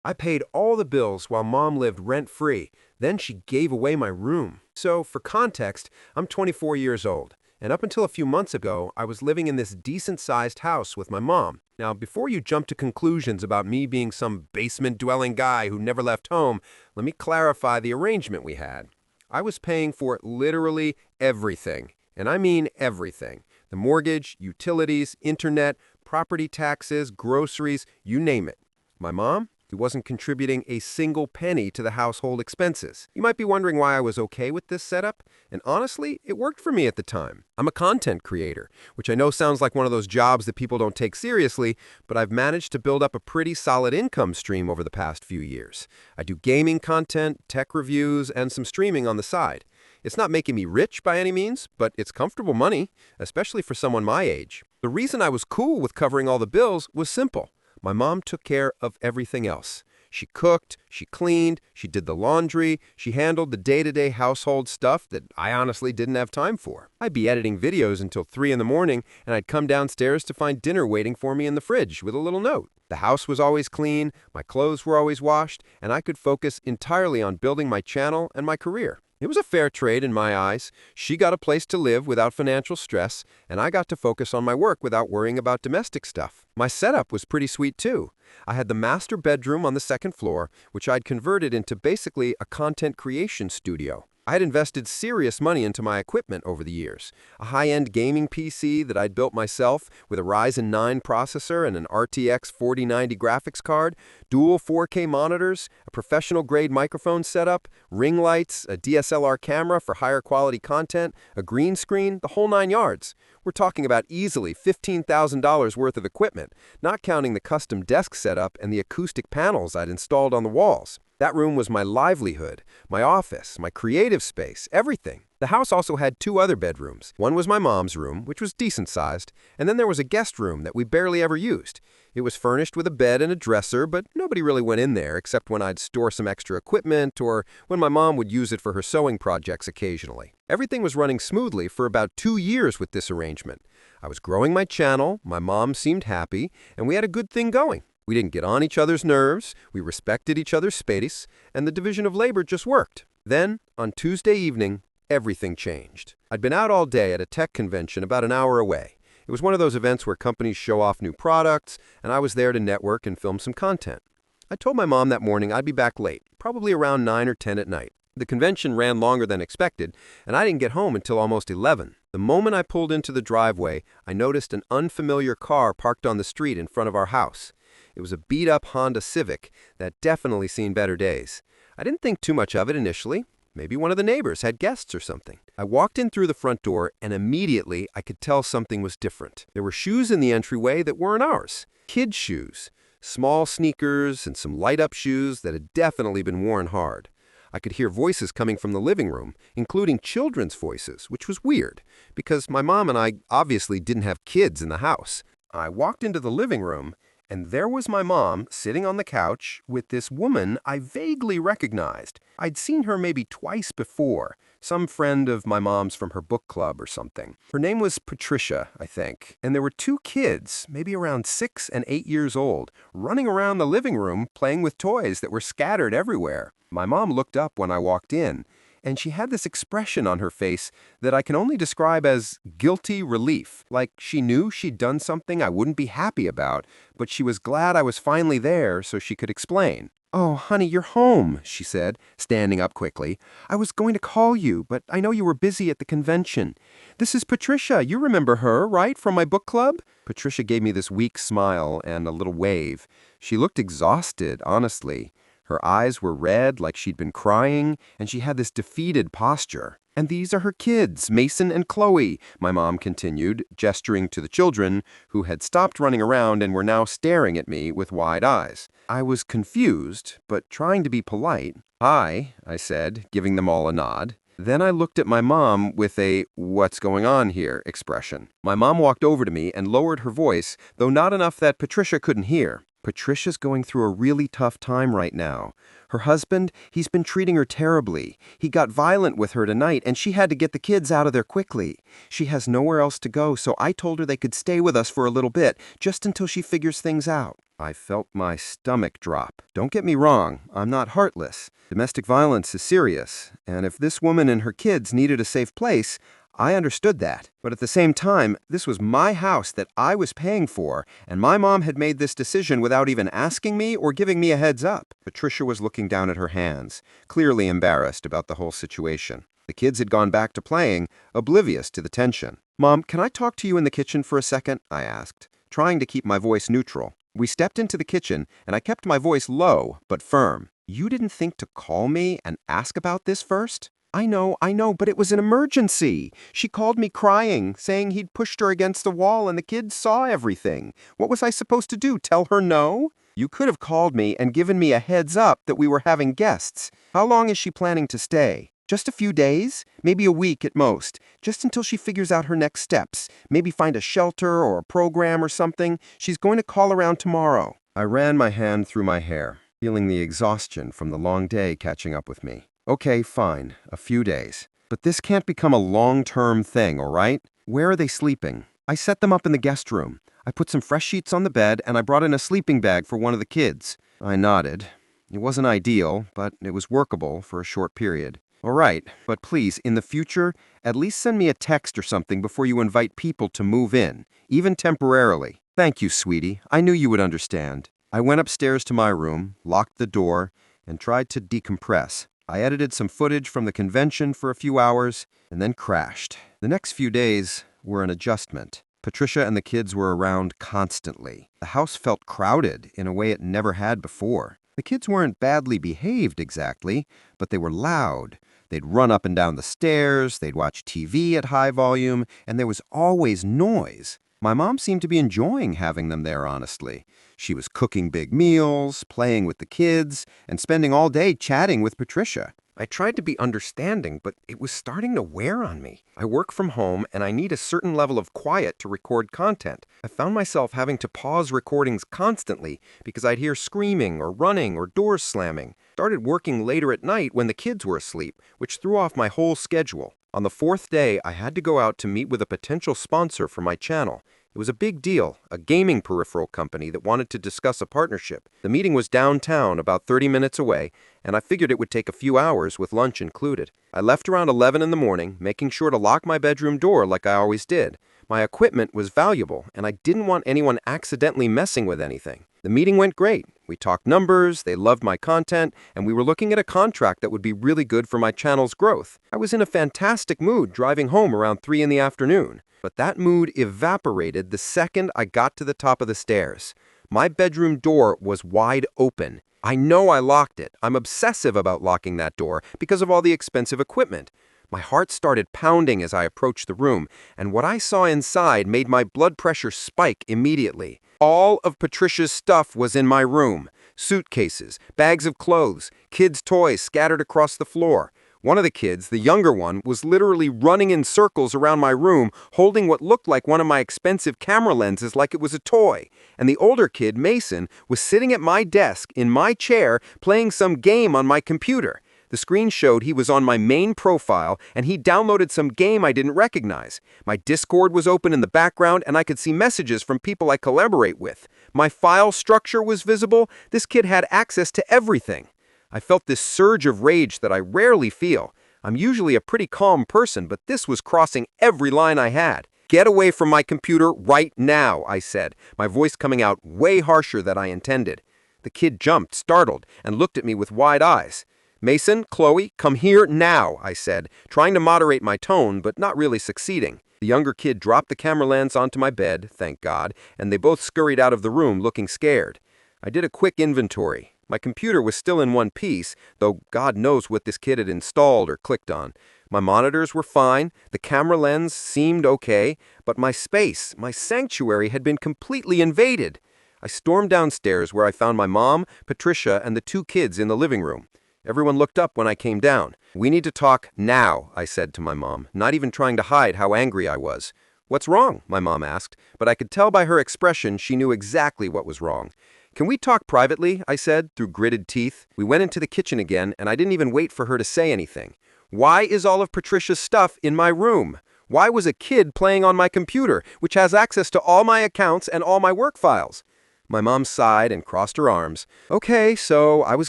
I paid all the bills while Mom lived rent-free. Then she gave away my room. So, for context, I'm 24 years old, and up until a few months ago, I was living in this decent-sized house with my mom. Now, before you jump to conclusions about me being some basement-dwelling guy who never left home, let me clarify the arrangement we had. I was paying for literally everything, and I mean everything. The mortgage, utilities, internet, property taxes, groceries, you name it. My mom? He wasn't contributing a single penny to the household expenses. You might be wondering why I was okay with this setup, and honestly, it worked for me at the time. I'm a content creator, which I know sounds like one of those jobs that people don't take seriously, but I've managed to build up a pretty solid income stream over the past few years. I do gaming content, tech reviews, and some streaming on the side. It's not making me rich by any means, but it's comfortable money, especially for someone my age. The reason I was cool with covering all the bills was simple. My mom took care of everything else. She cooked, she cleaned, she did the laundry, she handled the day-to-day household stuff that I honestly didn't have time for. I'd be editing videos until 3 in the morning, and I'd come downstairs to find dinner waiting for me in the fridge with a little note. The house was always clean, my clothes were always washed, and I could focus entirely on building my channel and my career. It was a fair trade in my eyes. She got a place to live without financial stress, and I got to focus on my work without worrying about domestic stuff. My setup was pretty sweet too. I had the master bedroom on the second floor, which I'd converted into basically a content creation studio. I had invested serious money into my equipment over the years. A high-end gaming PC that I'd built myself with a Ryzen 9 processor and an RTX 4090 graphics card, dual 4K monitors, a professional-grade microphone setup, ring lights, a DSLR camera for higher quality content, a green screen, the whole 9 yards. We're talking about easily $15,000 worth of equipment, not counting the custom desk setup and the acoustic panels I'd installed on the walls. That room was my livelihood, my office, my creative space, everything. The house also had 2 other bedrooms. One was my mom's room, which was decent-sized, and then there was a guest room that we barely ever used. It was furnished with a bed and a dresser, but nobody really went in there except when I'd store some extra equipment or when my mom would use it for her sewing projects occasionally. Everything was running smoothly for about 2 years with this arrangement. I was growing my channel, my mom seemed happy, and we had a good thing going. We didn't get on each other's nerves, we respected each other's space, and the division of labor just worked. Then, on Tuesday evening, everything changed. I'd been out all day at a tech convention about an hour away. It was one of those events where companies show off new products, and I was there to network and film some content. I told my mom that morning I'd be back late, probably around 9 or 10 at night. The convention ran longer than expected, and I didn't get home until almost 11. The moment I pulled into the driveway, I noticed an unfamiliar car parked on the street in front of our house. It was a beat-up Honda Civic that definitely seen better days. I didn't think too much of it initially. Maybe one of the neighbors had guests or something. I walked in through the front door, and immediately I could tell something was different. There were shoes in the entryway that weren't ours. Kids' shoes. Small sneakers and some light-up shoes that had definitely been worn hard. I could hear voices coming from the living room, including children's voices, which was weird, because my mom and I obviously didn't have kids in the house. I walked into the living room, and there was my mom sitting on the couch with this woman I vaguely recognized. I'd seen her maybe twice before, some friend of my mom's from her book club or something. Her name was Patricia, I think, and there were 2 kids, maybe around 6 and 8 years old, running around the living room playing with toys that were scattered everywhere. My mom looked up when I walked in, and she had this expression on her face that I can only describe as guilty relief, like she knew she'd done something I wouldn't be happy about, but she was glad I was finally there so she could explain. "Oh, honey, you're home," she said, standing up quickly. "I was going to call you, but I know you were busy at the convention. This is Patricia. You remember her, right, from my book club?" Patricia gave me this weak smile and a little wave. She looked exhausted, honestly. Her eyes were red like she'd been crying, and she had this defeated posture. "And these are her kids, Mason and Chloe," my mom continued, gesturing to the children, who had stopped running around and were now staring at me with wide eyes. I was confused, but trying to be polite. "Hi," I said, giving them all a nod. Then I looked at my mom with a "what's going on here" expression. My mom walked over to me and lowered her voice, though not enough that Patricia couldn't hear. "Patricia's going through a really tough time right now. Her husband, he's been treating her terribly. He got violent with her tonight, and she had to get the kids out of there quickly. She has nowhere else to go, so I told her they could stay with us for a little bit, just until she figures things out." I felt my stomach drop. Don't get me wrong, I'm not heartless. Domestic violence is serious, and if this woman and her kids needed a safe place, I understood that. But at the same time, this was my house that I was paying for, and my mom had made this decision without even asking me or giving me a heads up. Patricia was looking down at her hands, clearly embarrassed about the whole situation. The kids had gone back to playing, oblivious to the tension. "Mom, can I talk to you in the kitchen for a second?" I asked, trying to keep my voice neutral. We stepped into the kitchen, and I kept my voice low but firm. "You didn't think to call me and ask about this first?" I know, but it was an emergency. She called me crying, saying he'd pushed her against the wall and the kids saw everything. What was I supposed to do, tell her no? You could have called me and given me a heads up that we were having guests. How long is she planning to stay? Just a few days? Maybe a week at most. Just until she figures out her next steps. Maybe find a shelter or a program or something. She's going to call around tomorrow. I ran my hand through my hair, feeling the exhaustion from the long day catching up with me. Okay, fine, a few days. But this can't become a long-term thing, all right? Where are they sleeping? I set them up in the guest room. I put some fresh sheets on the bed, and I brought in a sleeping bag for one of the kids. I nodded. It wasn't ideal, but it was workable for a short period. All right, but please, in the future, at least send me a text or something before you invite people to move in, even temporarily. Thank you, sweetie. I knew you would understand. I went upstairs to my room, locked the door, and tried to decompress. I edited some footage from the convention for a few hours, and then crashed. The next few days were an adjustment. Patricia and the kids were around constantly. The house felt crowded in a way it never had before. The kids weren't badly behaved exactly, but they were loud. They'd run up and down the stairs, they'd watch TV at high volume, and there was always noise. My mom seemed to be enjoying having them there, honestly. She was cooking big meals, playing with the kids, and spending all day chatting with Patricia. I tried to be understanding, but it was starting to wear on me. I work from home, and I need a certain level of quiet to record content. I found myself having to pause recordings constantly because I'd hear screaming or running or doors slamming. Started working later at night when the kids were asleep, which threw off my whole schedule. On the fourth day, I had to go out to meet with a potential sponsor for my channel. It was a big deal, a gaming peripheral company that wanted to discuss a partnership. The meeting was downtown, about 30 minutes away, and I figured it would take a few hours with lunch included. I left around 11 in the morning, making sure to lock my bedroom door like I always did. My equipment was valuable, and I didn't want anyone accidentally messing with anything. The meeting went great. We talked numbers, they loved my content, and we were looking at a contract that would be really good for my channel's growth. I was in a fantastic mood driving home around 3 in the afternoon. But that mood evaporated the second I got to the top of the stairs. My bedroom door was wide open. I know I locked it. I'm obsessive about locking that door because of all the expensive equipment. My heart started pounding as I approached the room, and what I saw inside made my blood pressure spike immediately. All of Patricia's stuff was in my room. Suitcases, bags of clothes, kids' toys scattered across the floor. One of the kids, the younger one, was literally running in circles around my room, holding what looked like one of my expensive camera lenses like it was a toy. And the older kid, Mason, was sitting at my desk, in my chair, playing some game on my computer. The screen showed he was on my main profile, and he downloaded some game I didn't recognize. My Discord was open in the background, and I could see messages from people I collaborate with. My file structure was visible. This kid had access to everything. I felt this surge of rage that I rarely feel. I'm usually a pretty calm person, but this was crossing every line I had. "Get away from my computer right now," I said, my voice coming out way harsher than I intended. The kid jumped, startled, and looked at me with wide eyes. "Mason, Chloe, come here now," I said, trying to moderate my tone, but not really succeeding. The younger kid dropped the camera lens onto my bed, thank God, and they both scurried out of the room looking scared. I did a quick inventory. My computer was still in one piece, though God knows what this kid had installed or clicked on. My monitors were fine, the camera lens seemed okay, but my space, my sanctuary had been completely invaded. I stormed downstairs where I found my mom, Patricia, and the 2 kids in the living room. Everyone looked up when I came down. "We need to talk now," I said to my mom, not even trying to hide how angry I was. "What's wrong?" my mom asked, but I could tell by her expression she knew exactly what was wrong. "Can we talk privately?" I said, through gritted teeth. We went into the kitchen again, and I didn't even wait for her to say anything. "Why is all of Patricia's stuff in my room? Why was a kid playing on my computer, which has access to all my accounts and all my work files?" My mom sighed and crossed her arms. Okay, so I was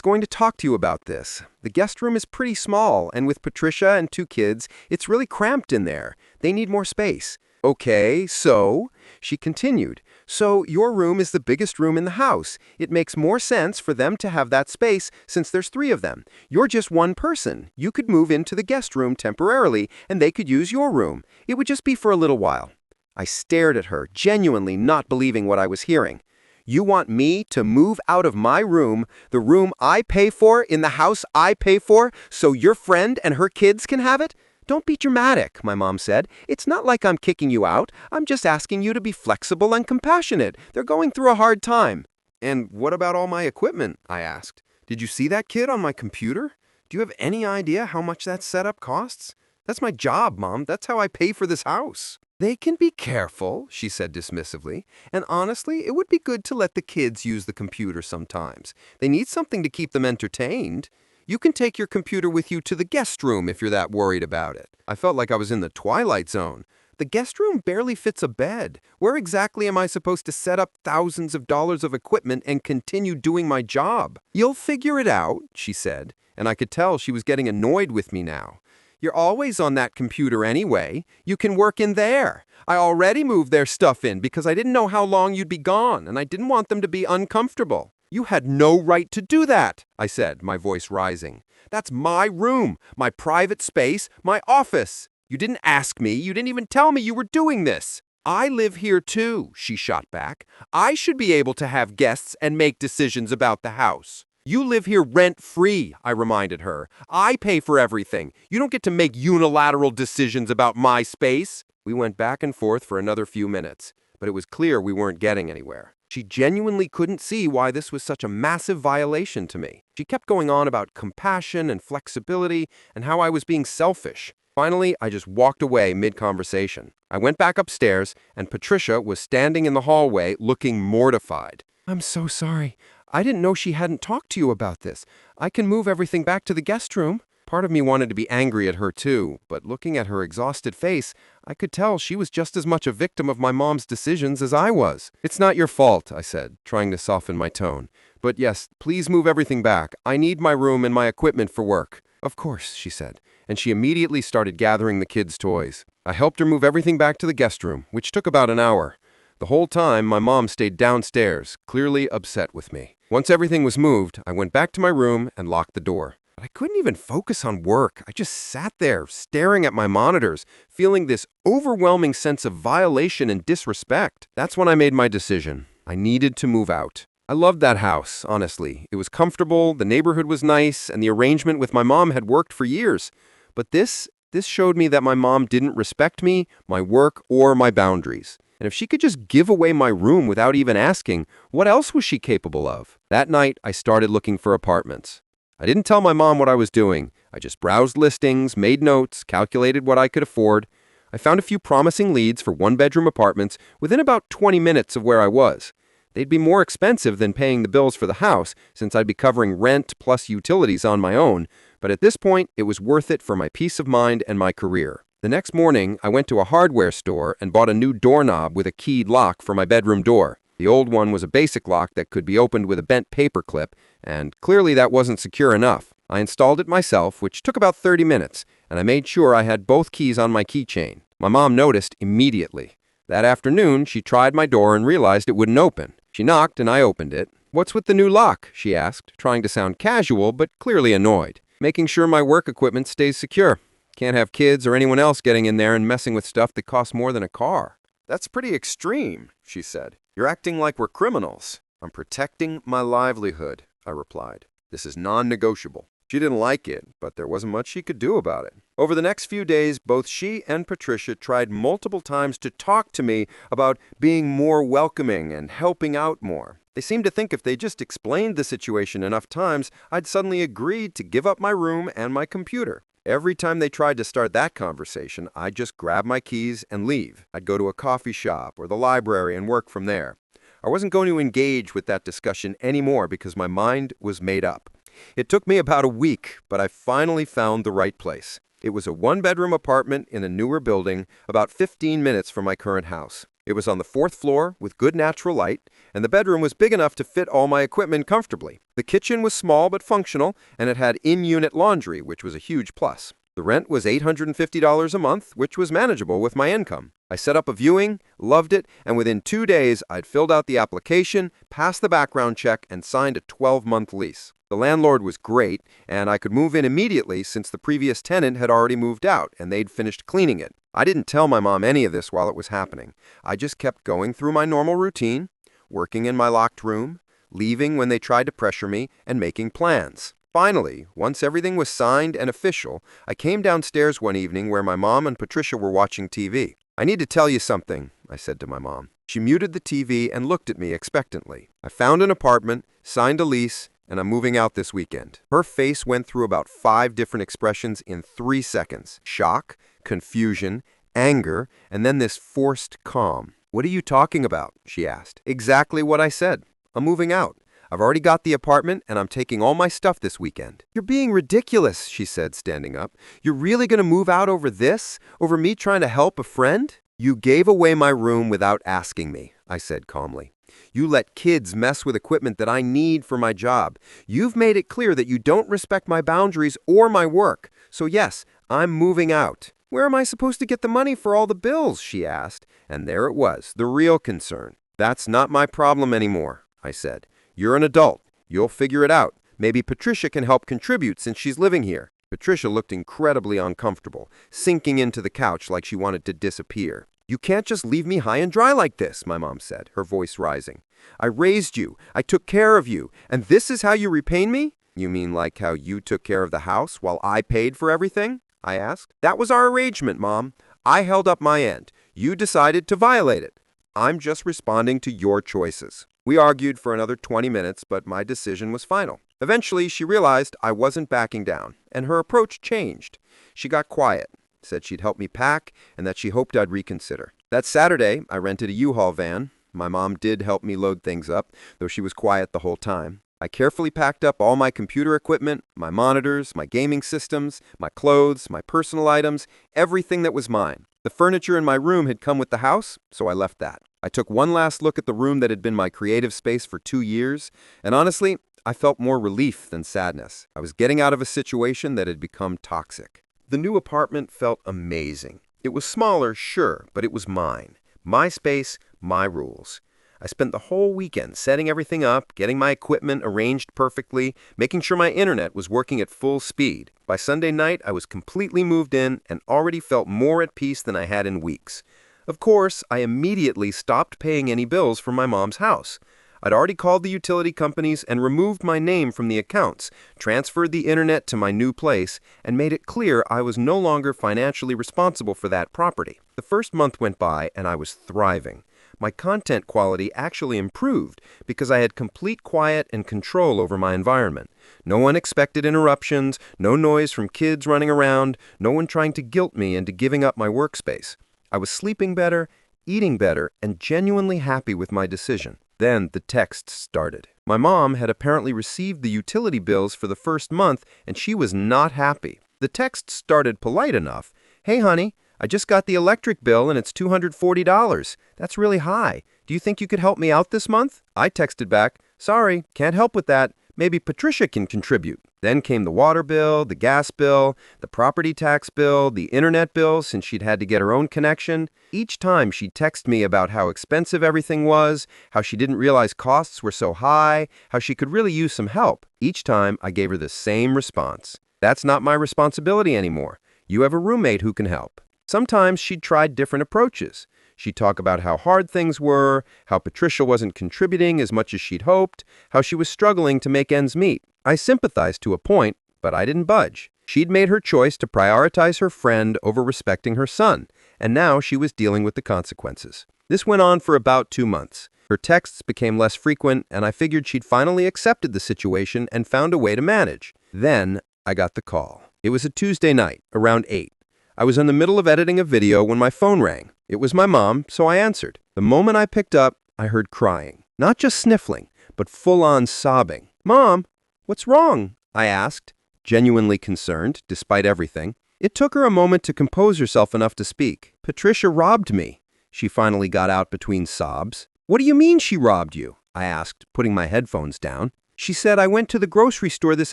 going to talk to you about this. The guest room is pretty small, and with Patricia and 2 kids, it's really cramped in there. They need more space. Okay, so, she continued, so your room is the biggest room in the house. It makes more sense for them to have that space since there's 3 of them. You're just one person. You could move into the guest room temporarily, and they could use your room. It would just be for a little while. I stared at her, genuinely not believing what I was hearing. You want me to move out of my room, the room I pay for in the house I pay for, so your friend and her kids can have it? Don't be dramatic, my mom said. It's not like I'm kicking you out. I'm just asking you to be flexible and compassionate. They're going through a hard time. And what about all my equipment? I asked. Did you see that kid on my computer? Do you have any idea how much that setup costs? That's my job, Mom. That's how I pay for this house. They can be careful, she said dismissively, and honestly, it would be good to let the kids use the computer sometimes. They need something to keep them entertained. You can take your computer with you to the guest room if you're that worried about it. I felt like I was in the Twilight Zone. The guest room barely fits a bed. Where exactly am I supposed to set up thousands of dollars of equipment and continue doing my job? You'll figure it out, she said, and I could tell she was getting annoyed with me now. You're always on that computer anyway. You can work in there. I already moved their stuff in because I didn't know how long you'd be gone, and I didn't want them to be uncomfortable. You had no right to do that, I said, my voice rising. That's my room, my private space, my office. You didn't ask me. You didn't even tell me you were doing this. I live here too, she shot back. I should be able to have guests and make decisions about the house. You live here rent-free, I reminded her. I pay for everything. You don't get to make unilateral decisions about my space. We went back and forth for another few minutes, but it was clear we weren't getting anywhere. She genuinely couldn't see why this was such a massive violation to me. She kept going on about compassion and flexibility and how I was being selfish. Finally, I just walked away mid-conversation. I went back upstairs, and Patricia was standing in the hallway looking mortified. I'm so sorry. I didn't know she hadn't talked to you about this. I can move everything back to the guest room. Part of me wanted to be angry at her too, but looking at her exhausted face, I could tell she was just as much a victim of my mom's decisions as I was. It's not your fault, I said, trying to soften my tone. But yes, please move everything back. I need my room and my equipment for work. Of course, she said, and she immediately started gathering the kids' toys. I helped her move everything back to the guest room, which took about an hour. The whole time, my mom stayed downstairs, clearly upset with me. Once everything was moved, I went back to my room and locked the door. But I couldn't even focus on work. I just sat there, staring at my monitors, feeling this overwhelming sense of violation and disrespect. That's when I made my decision. I needed to move out. I loved that house, honestly. It was comfortable, the neighborhood was nice, and the arrangement with my mom had worked for years. But this showed me that my mom didn't respect me, my work, or my boundaries. And if she could just give away my room without even asking, what else was she capable of? That night, I started looking for apartments. I didn't tell my mom what I was doing. I just browsed listings, made notes, calculated what I could afford. I found a few promising leads for one-bedroom apartments within about 20 minutes of where I was. They'd be more expensive than paying the bills for the house, since I'd be covering rent plus utilities on my own, but at this point, it was worth it for my peace of mind and my career. The next morning, I went to a hardware store and bought a new doorknob with a keyed lock for my bedroom door. The old one was a basic lock that could be opened with a bent paper clip, and clearly that wasn't secure enough. I installed it myself, which took about 30 minutes, and I made sure I had both keys on my keychain. My mom noticed immediately. That afternoon, she tried my door and realized it wouldn't open. She knocked and I opened it. "What's with the new lock?" she asked, trying to sound casual but clearly annoyed. "Making sure my work equipment stays secure. Can't have kids or anyone else getting in there and messing with stuff that costs more than a car." "That's pretty extreme," she said. "You're acting like we're criminals." "I'm protecting my livelihood," I replied. "This is non-negotiable." She didn't like it, but there wasn't much she could do about it. Over the next few days, both she and Patricia tried multiple times to talk to me about being more welcoming and helping out more. They seemed to think if they just explained the situation enough times, I'd suddenly agreed to give up my room and my computer. Every time they tried to start that conversation, I'd just grab my keys and leave. I'd go to a coffee shop or the library and work from there. I wasn't going to engage with that discussion anymore because my mind was made up. It took me about a week, but I finally found the right place. It was a one-bedroom apartment in a newer building, about 15 minutes from my current house. It was on the 4th floor with good natural light, and the bedroom was big enough to fit all my equipment comfortably. The kitchen was small but functional, and it had in-unit laundry, which was a huge plus. The rent was $850 a month, which was manageable with my income. I set up a viewing, loved it, and within 2 days, I'd filled out the application, passed the background check, and signed a 12-month lease. The landlord was great, and I could move in immediately since the previous tenant had already moved out, and they'd finished cleaning it. I didn't tell my mom any of this while it was happening. I just kept going through my normal routine, working in my locked room, leaving when they tried to pressure me, and making plans. Finally, once everything was signed and official, I came downstairs one evening where my mom and Patricia were watching TV. "I need to tell you something," I said to my mom. She muted the TV and looked at me expectantly. "I found an apartment, signed a lease, and I'm moving out this weekend." Her face went through about 5 different expressions in 3 seconds. Shock, confusion, anger, and then this forced calm. "What are you talking about?" she asked. "Exactly what I said. I'm moving out. I've already got the apartment, and I'm taking all my stuff this weekend." "You're being ridiculous," she said, standing up. "You're really going to move out over this? Over me trying to help a friend?" "You gave away my room without asking me," I said calmly. "You let kids mess with equipment that I need for my job. You've made it clear that you don't respect my boundaries or my work. So yes, I'm moving out." "Where am I supposed to get the money for all the bills?" she asked. And there it was, the real concern. "That's not my problem anymore," I said. "You're an adult. You'll figure it out. Maybe Patricia can help contribute since she's living here." Patricia looked incredibly uncomfortable, sinking into the couch like she wanted to disappear. "You can't just leave me high and dry like this," my mom said, her voice rising. "I raised you. I took care of you. And this is how you repay me?" "You mean like how you took care of the house while I paid for everything?" I asked. "That was our arrangement, Mom. I held up my end. You decided to violate it. I'm just responding to your choices." We argued for another 20 minutes, but my decision was final. Eventually, she realized I wasn't backing down, and her approach changed. She got quiet, said she'd help me pack, and that she hoped I'd reconsider. That Saturday, I rented a U-Haul van. My mom did help me load things up, though she was quiet the whole time. I carefully packed up all my computer equipment, my monitors, my gaming systems, my clothes, my personal items, everything that was mine. The furniture in my room had come with the house, so I left that. I took one last look at the room that had been my creative space for 2 years, and honestly, I felt more relief than sadness. I was getting out of a situation that had become toxic. The new apartment felt amazing. It was smaller, sure, but it was mine. My space, my rules. I spent the whole weekend setting everything up, getting my equipment arranged perfectly, making sure my internet was working at full speed. By Sunday night, I was completely moved in and already felt more at peace than I had in weeks. Of course, I immediately stopped paying any bills from my mom's house. I'd already called the utility companies and removed my name from the accounts, transferred the internet to my new place, and made it clear I was no longer financially responsible for that property. The first month went by and I was thriving. My content quality actually improved because I had complete quiet and control over my environment. No unexpected interruptions, no noise from kids running around, no one trying to guilt me into giving up my workspace. I was sleeping better, eating better, and genuinely happy with my decision. Then the texts started. My mom had apparently received the utility bills for the first month, and she was not happy. The texts started polite enough. "Hey, honey, I just got the electric bill and it's $240. That's really high. Do you think you could help me out this month?" I texted back, "Sorry, can't help with that. Maybe Patricia can contribute." Then came the water bill, the gas bill, the property tax bill, the internet bill since she'd had to get her own connection. Each time she'd text me about how expensive everything was, how she didn't realize costs were so high, how she could really use some help. Each time I gave her the same response. "That's not my responsibility anymore. You have a roommate who can help." Sometimes she'd tried different approaches. She'd talk about how hard things were, how Patricia wasn't contributing as much as she'd hoped, how she was struggling to make ends meet. I sympathized to a point, but I didn't budge. She'd made her choice to prioritize her friend over respecting her son, and now she was dealing with the consequences. This went on for about 2 months. Her texts became less frequent, and I figured she'd finally accepted the situation and found a way to manage. Then I got the call. It was a Tuesday night, around 8. I was in the middle of editing a video when my phone rang. It was my mom, so I answered. The moment I picked up, I heard crying. Not just sniffling, but full-on sobbing. "Mom, what's wrong?" I asked, genuinely concerned, despite everything. It took her a moment to compose herself enough to speak. "Patricia robbed me. she finally got out between sobs. "What do you mean she robbed you?" I asked, putting my headphones down. "She said I went to the grocery store this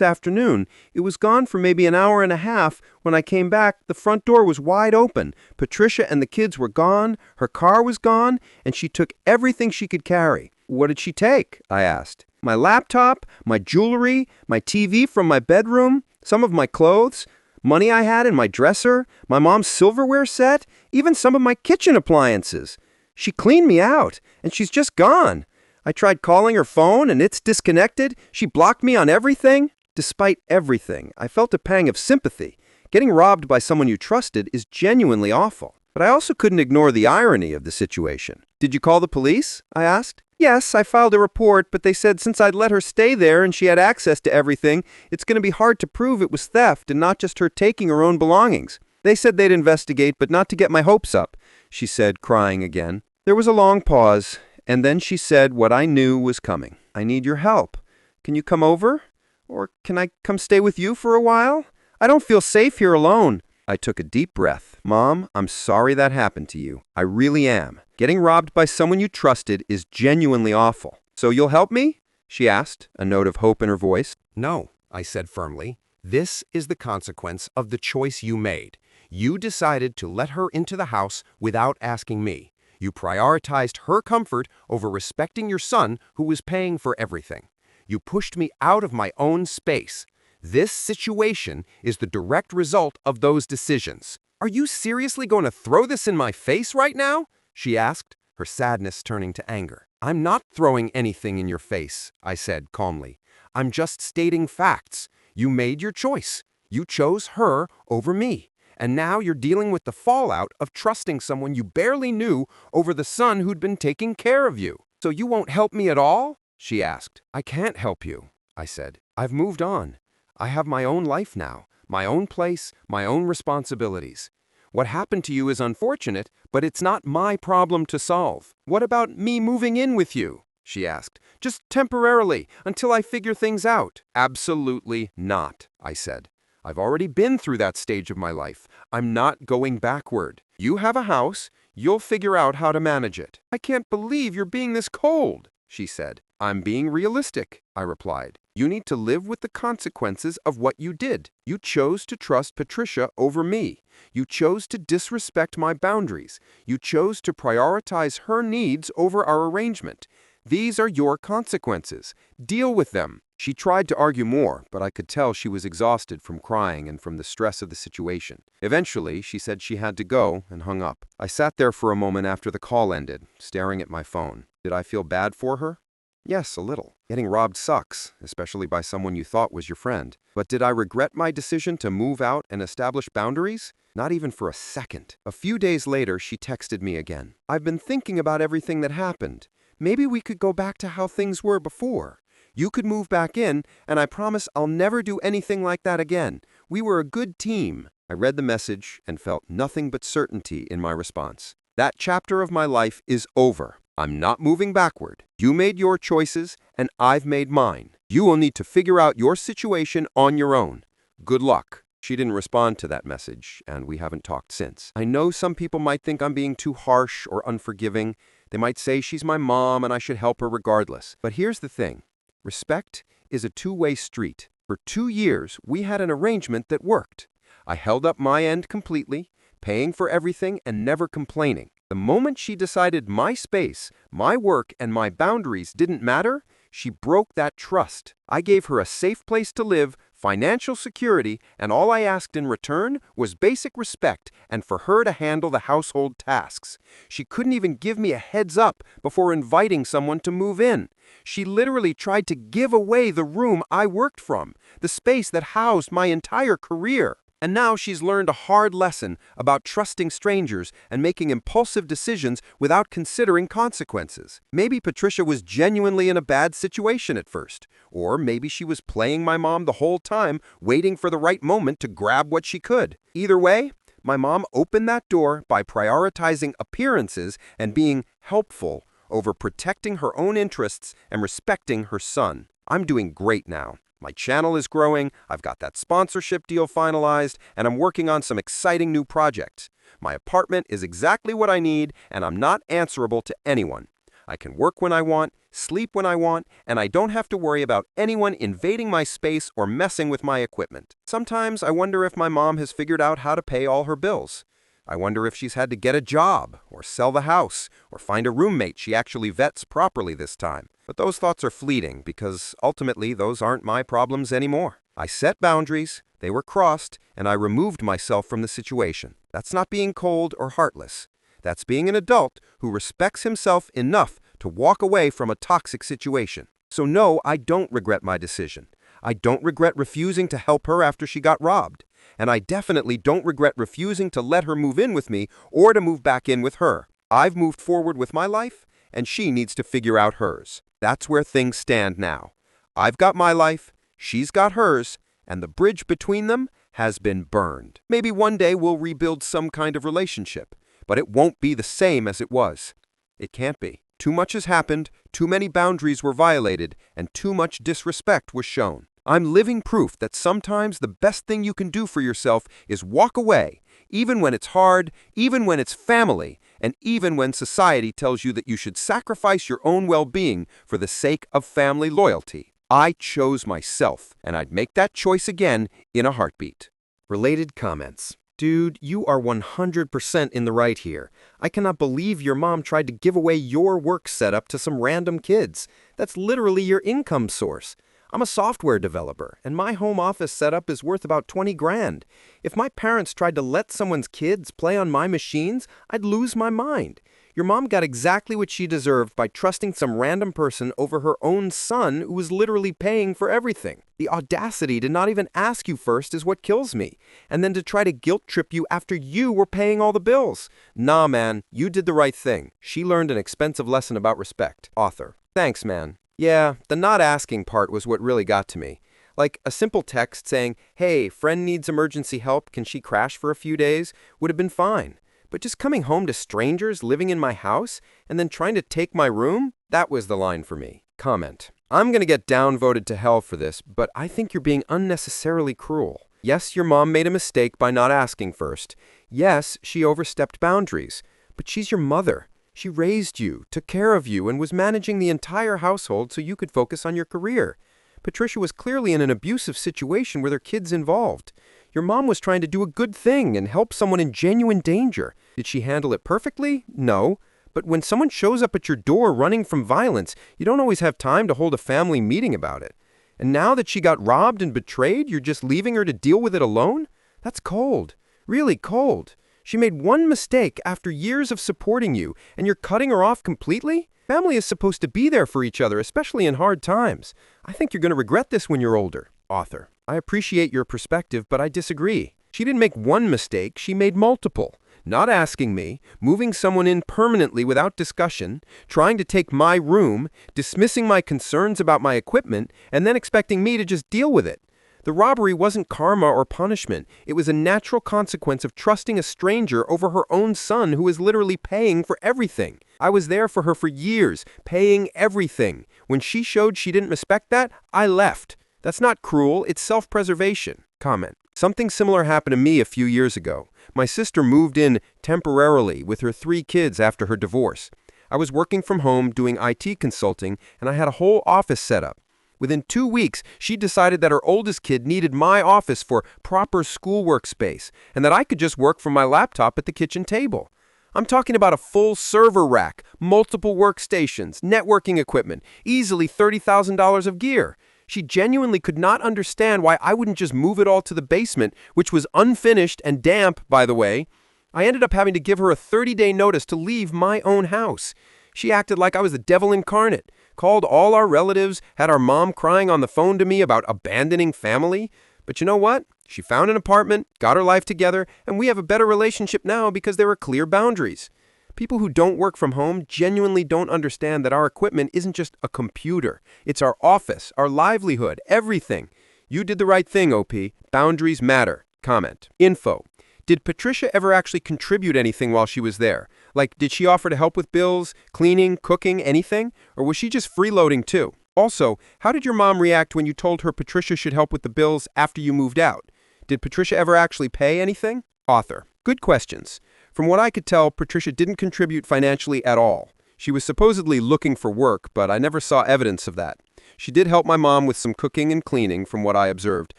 afternoon. It was gone for maybe an hour and a half. When I came back, the front door was wide open. Patricia and the kids were gone, her car was gone, and she took everything she could carry." "What did she take?" I asked. "My laptop, my jewelry, my TV from my bedroom, some of my clothes, money I had in my dresser, my mom's silverware set, even some of my kitchen appliances. She cleaned me out, and she's just gone. I tried calling her phone, and it's disconnected. She blocked me on everything." Despite everything, I felt a pang of sympathy. Getting robbed by someone you trusted is genuinely awful. But I also couldn't ignore the irony of the situation. "Did you call the police?" I asked. "Yes, I filed a report, but they said since I'd let her stay there and she had access to everything, it's going to be hard to prove it was theft and not just her taking her own belongings. They said they'd investigate, but not to get my hopes up," she said, crying again. There was a long pause, and then she said what I knew was coming. "I need your help. Can you come over? Or can I come stay with you for a while? I don't feel safe here alone." I took a deep breath. "Mom, I'm sorry that happened to you. I really am. Getting robbed by someone you trusted is genuinely awful. So you'll help me?" she asked, a note of hope in her voice. "No," I said firmly. "This is the consequence of the choice you made. You decided to let her into the house without asking me. You prioritized her comfort over respecting your son who was paying for everything. You pushed me out of my own space. This situation is the direct result of those decisions." "Are you seriously going to throw this in my face right now?" she asked, her sadness turning to anger. "I'm not throwing anything in your face," I said calmly. "I'm just stating facts. You made your choice. You chose her over me. And now you're dealing with the fallout of trusting someone you barely knew over the son who'd been taking care of you. So you won't help me at all?" she asked. "I can't help you," I said. "I've moved on. I have my own life now, my own place, my own responsibilities. What happened to you is unfortunate, but it's not my problem to solve." "What about me moving in with you?" she asked. "Just temporarily, until I figure things out." "Absolutely not," I said. "I've already been through that stage of my life. I'm not going backward. You have a house. You'll figure out how to manage it." "I can't believe you're being this cold," she said. "I'm being realistic," I replied. "You need to live with the consequences of what you did. You chose to trust Patricia over me. You chose to disrespect my boundaries. You chose to prioritize her needs over our arrangement. These are your consequences. Deal with them." She tried to argue more, but I could tell she was exhausted from crying and from the stress of the situation. Eventually, she said she had to go and hung up. I sat there for a moment after the call ended, staring at my phone. Did I feel bad for her? Yes, a little. Getting robbed sucks, especially by someone you thought was your friend. But did I regret my decision to move out and establish boundaries? Not even for a second. A few days later, she texted me again. "I've been thinking about everything that happened. Maybe we could go back to how things were before. You could move back in, and I promise I'll never do anything like that again. We were a good team." I read the message and felt nothing but certainty in my response. That chapter of my life is over. I'm not moving backward. You made your choices, and I've made mine. You will need to figure out your situation on your own. Good luck. She didn't respond to that message, and we haven't talked since. I know some people might think I'm being too harsh or unforgiving. They might say she's my mom and I should help her regardless. But here's the thing. Respect is a two-way street. For 2 years, we had an arrangement that worked. I held up my end completely, paying for everything and never complaining. The moment she decided my space, my work, and my boundaries didn't matter, she broke that trust. I gave her a safe place to live, financial security, and all I asked in return was basic respect and for her to handle the household tasks. She couldn't even give me a heads up before inviting someone to move in. She literally tried to give away the room I worked from, the space that housed my entire career. And now she's learned a hard lesson about trusting strangers and making impulsive decisions without considering consequences. Maybe Patricia was genuinely in a bad situation at first, or maybe she was playing my mom the whole time, waiting for the right moment to grab what she could. Either way, my mom opened that door by prioritizing appearances and being helpful over protecting her own interests and respecting her son. I'm doing great now. My channel is growing, I've got that sponsorship deal finalized, and I'm working on some exciting new projects. My apartment is exactly what I need, and I'm not answerable to anyone. I can work when I want, sleep when I want, and I don't have to worry about anyone invading my space or messing with my equipment. Sometimes I wonder if my mom has figured out how to pay all her bills. I wonder if she's had to get a job, or sell the house, or find a roommate she actually vets properly this time. But those thoughts are fleeting because ultimately those aren't my problems anymore. I set boundaries, they were crossed, and I removed myself from the situation. That's not being cold or heartless. That's being an adult who respects himself enough to walk away from a toxic situation. So no, I don't regret my decision. I don't regret refusing to help her after she got robbed. And I definitely don't regret refusing to let her move in with me or to move back in with her. I've moved forward with my life, and she needs to figure out hers. That's where things stand now. I've got my life, she's got hers, and the bridge between them has been burned. Maybe one day we'll rebuild some kind of relationship, but it won't be the same as it was. It can't be. Too much has happened, too many boundaries were violated, and too much disrespect was shown. I'm living proof that sometimes the best thing you can do for yourself is walk away, even when it's hard, even when it's family, and even when society tells you that you should sacrifice your own well-being for the sake of family loyalty. I chose myself, and I'd make that choice again in a heartbeat. Related comments. Dude, you are 100% in the right here. I cannot believe your mom tried to give away your work setup to some random kids. That's literally your income source. I'm a software developer, and my home office setup is worth about 20 grand. If my parents tried to let someone's kids play on my machines, I'd lose my mind. Your mom got exactly what she deserved by trusting some random person over her own son who was literally paying for everything. The audacity to not even ask you first is what kills me, and then to try to guilt trip you after you were paying all the bills. Nah, man, you did the right thing. She learned an expensive lesson about respect. Author. Thanks, man. Yeah, the not asking part was what really got to me. Like a simple text saying, hey, friend needs emergency help, can she crash for a few days, would have been fine. But just coming home to strangers living in my house and then trying to take my room, that was the line for me. Comment. I'm gonna get downvoted to hell for this, but I think you're being unnecessarily cruel. Yes, your mom made a mistake by not asking first. Yes, she overstepped boundaries. But she's your mother. She raised you, took care of you, and was managing the entire household so you could focus on your career. Patricia was clearly in an abusive situation with her kids involved. Your mom was trying to do a good thing and help someone in genuine danger. Did she handle it perfectly? No. But when someone shows up at your door running from violence, you don't always have time to hold a family meeting about it. And now that she got robbed and betrayed, you're just leaving her to deal with it alone? That's cold. Really cold. She made one mistake after years of supporting you, and you're cutting her off completely? Family is supposed to be there for each other, especially in hard times. I think you're going to regret this when you're older. Author. I appreciate your perspective, but I disagree. She didn't make one mistake, she made multiple. Not asking me, moving someone in permanently without discussion, trying to take my room, dismissing my concerns about my equipment, and then expecting me to just deal with it. The robbery wasn't karma or punishment. It was a natural consequence of trusting a stranger over her own son who was literally paying for everything. I was there for her for years, paying everything. When she showed she didn't respect that, I left. That's not cruel, it's self-preservation. Comment. Something similar happened to me a few years ago. My sister moved in temporarily with her 3 kids after her divorce. I was working from home doing IT consulting, and I had a whole office set up. Within 2 weeks, she decided that her oldest kid needed my office for proper school workspace, and that I could just work from my laptop at the kitchen table. I'm talking about a full server rack, multiple workstations, networking equipment, easily $30,000 of gear. She genuinely could not understand why I wouldn't just move it all to the basement, which was unfinished and damp, by the way. I ended up having to give her a 30-day notice to leave my own house. She acted like I was the devil incarnate, called all our relatives, had our mom crying on the phone to me about abandoning family. But you know what? She found an apartment, got her life together, and we have a better relationship now because there were clear boundaries. People who don't work from home genuinely don't understand that our equipment isn't just a computer. It's our office, our livelihood, everything. You did the right thing, OP. Boundaries matter. Comment. Info. Did Patricia ever actually contribute anything while she was there? Like, did she offer to help with bills, cleaning, cooking, anything? Or was she just freeloading too? Also, how did your mom react when you told her Patricia should help with the bills after you moved out? Did Patricia ever actually pay anything? Author. Good questions. From what I could tell, Patricia didn't contribute financially at all. She was supposedly looking for work, but I never saw evidence of that. She did help my mom with some cooking and cleaning, from what I observed,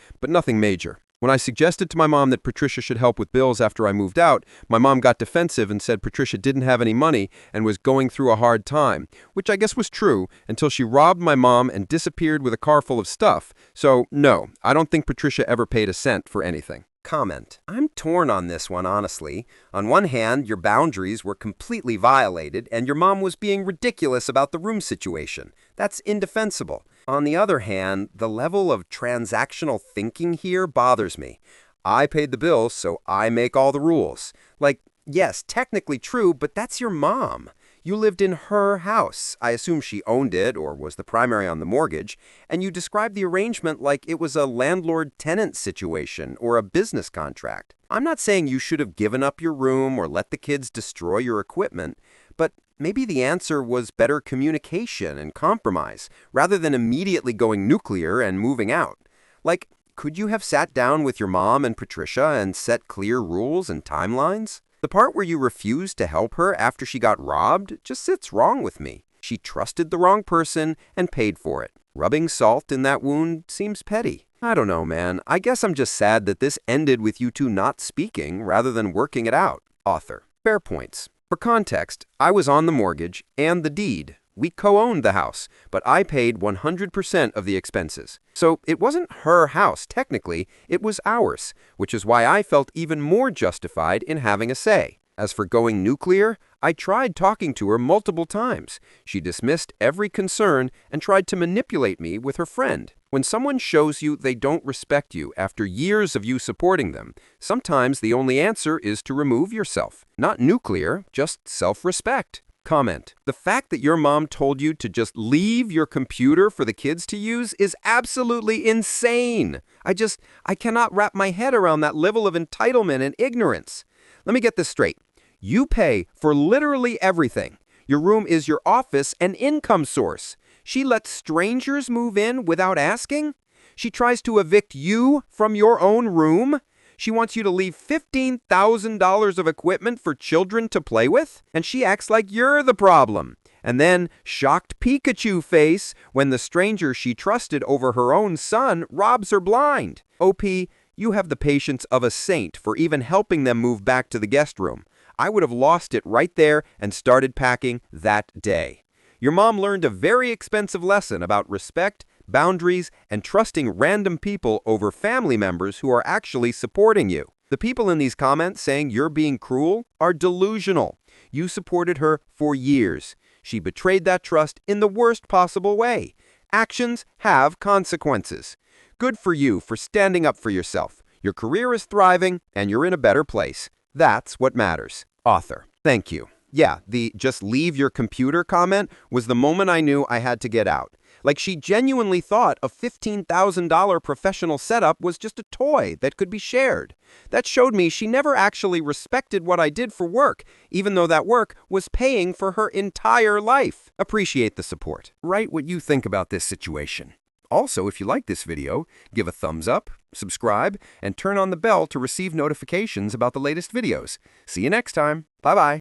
but nothing major. When I suggested to my mom that Patricia should help with bills after I moved out, my mom got defensive and said Patricia didn't have any money and was going through a hard time, which I guess was true until she robbed my mom and disappeared with a car full of stuff. So, no, I don't think Patricia ever paid a cent for anything. Comment. I'm torn on this one, honestly. On one hand, your boundaries were completely violated, and your mom was being ridiculous about the room situation. That's indefensible. On the other hand, the level of transactional thinking here bothers me. I paid the bills, so I make all the rules. Like, yes, technically true, but that's your mom. You lived in her house. I assume she owned it or was the primary on the mortgage, and you described the arrangement like it was a landlord-tenant situation or a business contract. I'm not saying you should have given up your room or let the kids destroy your equipment, but maybe the answer was better communication and compromise, rather than immediately going nuclear and moving out. Like, could you have sat down with your mom and Patricia and set clear rules and timelines? The part where you refused to help her after she got robbed just sits wrong with me. She trusted the wrong person and paid for it. Rubbing salt in that wound seems petty. I don't know, man. I guess I'm just sad that this ended with you two not speaking rather than working it out. Author. Fair points. For context, I was on the mortgage and the deed. We co-owned the house, but I paid 100% of the expenses. So it wasn't her house, technically, it was ours, which is why I felt even more justified in having a say. As for going nuclear, I tried talking to her multiple times. She dismissed every concern and tried to manipulate me with her friend. When someone shows you they don't respect you after years of you supporting them, sometimes the only answer is to remove yourself. Not nuclear, just self-respect. Comment. The fact that your mom told you to just leave your computer for the kids to use is absolutely insane. I cannot wrap my head around that level of entitlement and ignorance. Let me get this straight. You pay for literally everything. Your room is your office and income source. She lets strangers move in without asking? She tries to evict you from your own room? She wants you to leave $15,000 of equipment for children to play with? And she acts like you're the problem. And then, shocked Pikachu face when the stranger she trusted over her own son robs her blind. OP, you have the patience of a saint for even helping them move back to the guest room. I would have lost it right there and started packing that day. Your mom learned a very expensive lesson about respect, boundaries, and trusting random people over family members who are actually supporting you. The people in these comments saying you're being cruel are delusional. You supported her for years. She betrayed that trust in the worst possible way. Actions have consequences. Good for you for standing up for yourself. Your career is thriving, and you're in a better place. That's what matters. Author. Thank you. Yeah, the just leave your computer comment was the moment I knew I had to get out. Like she genuinely thought a $15,000 professional setup was just a toy that could be shared. That showed me she never actually respected what I did for work, even though that work was paying for her entire life. Appreciate the support. Write what you think about this situation. Also, if you like this video, give a thumbs up, subscribe, and turn on the bell to receive notifications about the latest videos. See you next time. Bye-bye.